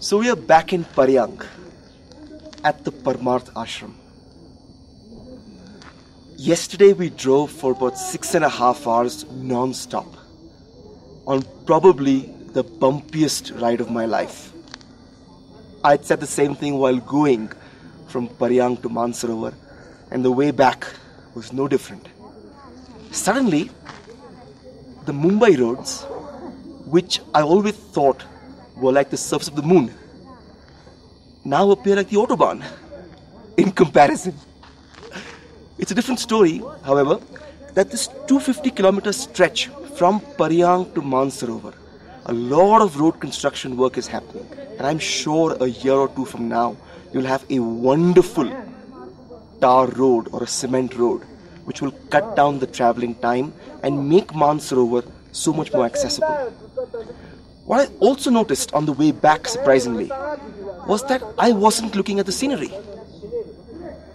So we are back in Paryang at the Parmarth ashram. Yesterday we drove for about 6.5 hours non-stop on probably the bumpiest ride of my life. I'd said the same thing while going from Paryang to Mansarovar, and the way back was no different. Suddenly, the Mumbai roads, which I always thought were like the surface of the moon, now appear like the Autobahn in comparison. It's a different story, however, that this 250-kilometer stretch from Paryang to Mansarovar, a lot of road construction work is happening, and I'm sure a year or two from now you'll have a wonderful tar road or a cement road which will cut down the travelling time and make Mansarovar so much more accessible. What I also noticed on the way back, surprisingly, was that I wasn't looking at the scenery.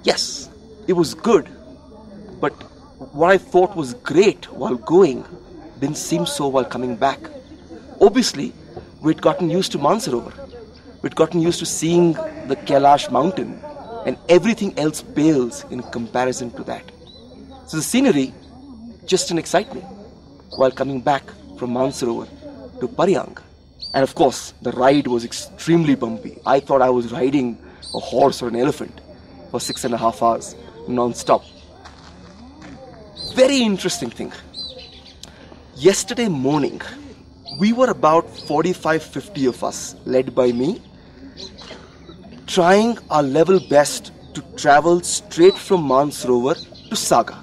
Yes, it was good, but what I thought was great while going didn't seem so while coming back. Obviously, we'd gotten used to Mansarovar. We'd gotten used to seeing the Kailash mountain, and everything else pales in comparison to that. So the scenery just didn't excite me while coming back from Mansarovar to Paryang. And of course, the ride was extremely bumpy. I thought I was riding a horse or an elephant for 6.5 hours non-stop. Very interesting thing. Yesterday morning, we were about 45-50 of us, led by me, trying our level best to travel straight from Mansarovar to Saga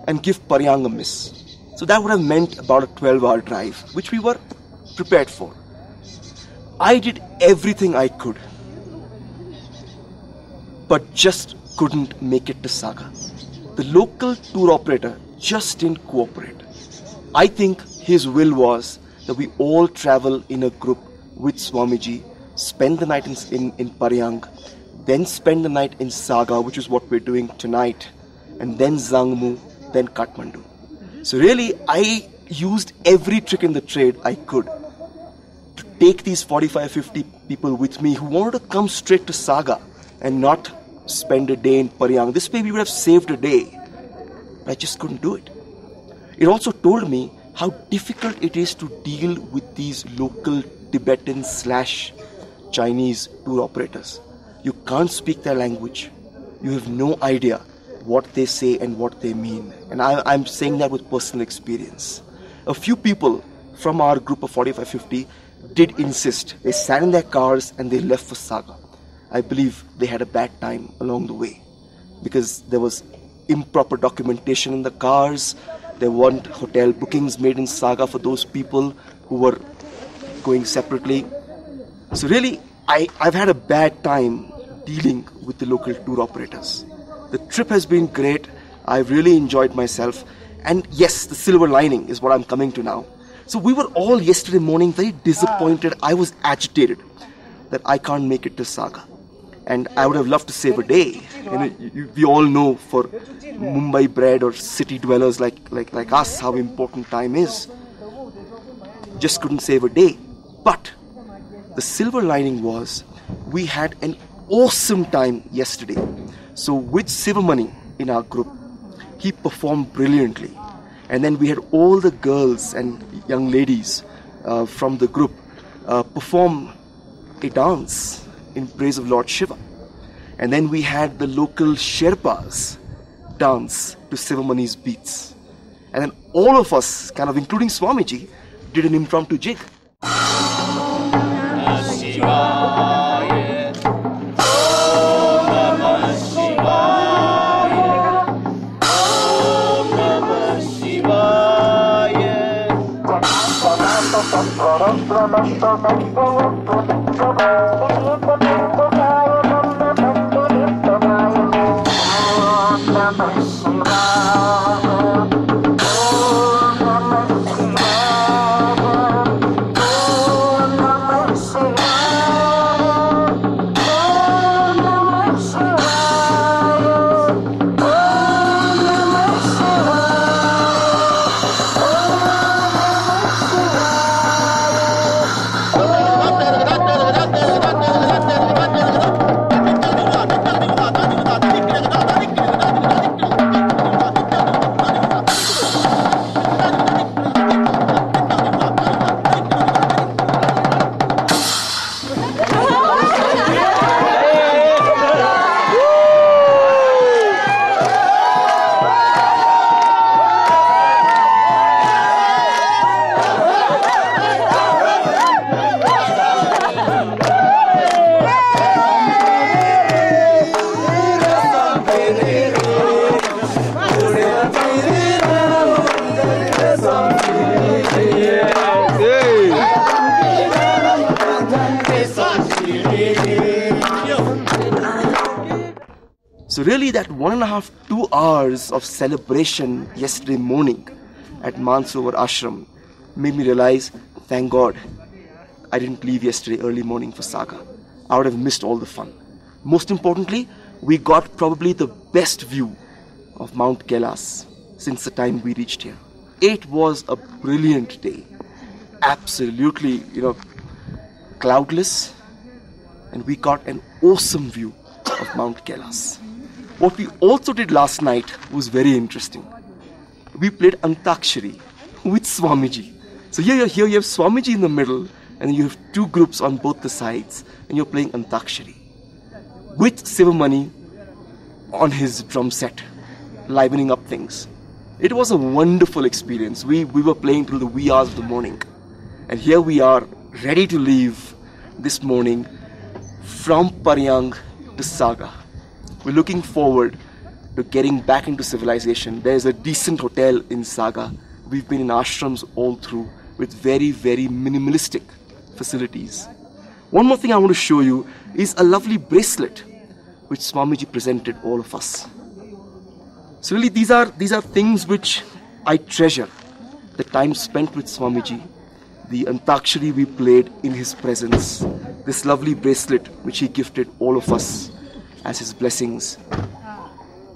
and give Paryang a miss. So that would have meant about a 12-hour drive, which we were prepared for. I did everything I could, but just couldn't make it to Saga. The local tour operator just didn't cooperate. I think his will was that we all travel in a group with Swamiji, spend the night in Paryang, then spend the night in Saga, which is what we're doing tonight, and then Zhangmu, then Kathmandu. So really, I used every trick in the trade I could to take these 45-50 people with me who wanted to come straight to Saga and not spend a day in Paryang. This way we would have saved a day. But I just couldn't do it. It also told me how difficult it is to deal with these local Tibetan/Chinese tour operators. You can't speak their language. You have no idea what they say and what they mean. And I'm saying that with personal experience. A few people from our group of 45-50 did insist. They sat in their cars and they left for Saga. I believe they had a bad time along the way because there was improper documentation in the cars. There weren't hotel bookings made in Saga for those people who were going separately. So really, I've had a bad time dealing with the local tour operators. The trip has been great. I've really enjoyed myself. And yes, the silver lining is what I'm coming to now. So we were all yesterday morning very disappointed. I was agitated that I can't make it to Saga. And I would have loved to save a day. We all know for Mumbai bred or city dwellers like us how important time is. Just couldn't save a day. But the silver lining was we had an awesome time yesterday. So with Sivamani in our group, he performed brilliantly. And then we had all the girls and young ladies from the group perform a dance in praise of Lord Shiva. And then we had the local Sherpas dance to Sivamani's beats. And then all of us, kind of including Swamiji, did an impromptu jig. So really that 1.5, 2 hours of celebration yesterday morning at Mansarovar ashram made me realize, thank God, I didn't leave yesterday early morning for Saga. I would have missed all the fun. Most importantly, we got probably the best view of Mount Kailash since the time we reached here. It was a brilliant day. Absolutely, cloudless, and we got an awesome view of Mount Kailash. What we also did last night was very interesting. We played Antakshari with Swamiji. So here you have Swamiji in the middle, and you have two groups on both the sides, and you're playing Antakshari with Sivamani on his drum set, livening up things. It was a wonderful experience. We were playing till the wee hours of the morning, and here we are ready to leave this morning from Paryang to Saga. We're looking forward to getting back into civilization. There's a decent hotel in Saga. We've been in ashrams all through with very, very minimalistic facilities. One more thing I want to show you is a lovely bracelet which Swamiji presented all of us. So really these are things which I treasure. The time spent with Swamiji, the Antakshari we played in his presence, this lovely bracelet which he gifted all of us as his blessings.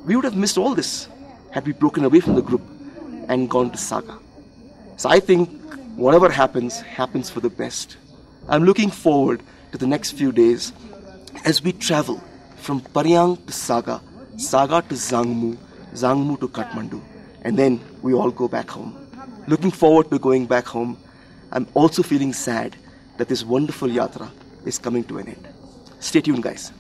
We would have missed all this had we broken away from the group and gone to Saga. So I think whatever happens, happens for the best. I'm looking forward to the next few days as we travel from Paryang to Saga, Saga to Zhangmu, Zhangmu to Kathmandu, and then we all go back home. Looking forward to going back home. I'm also feeling sad that this wonderful yatra is coming to an end. Stay tuned, guys.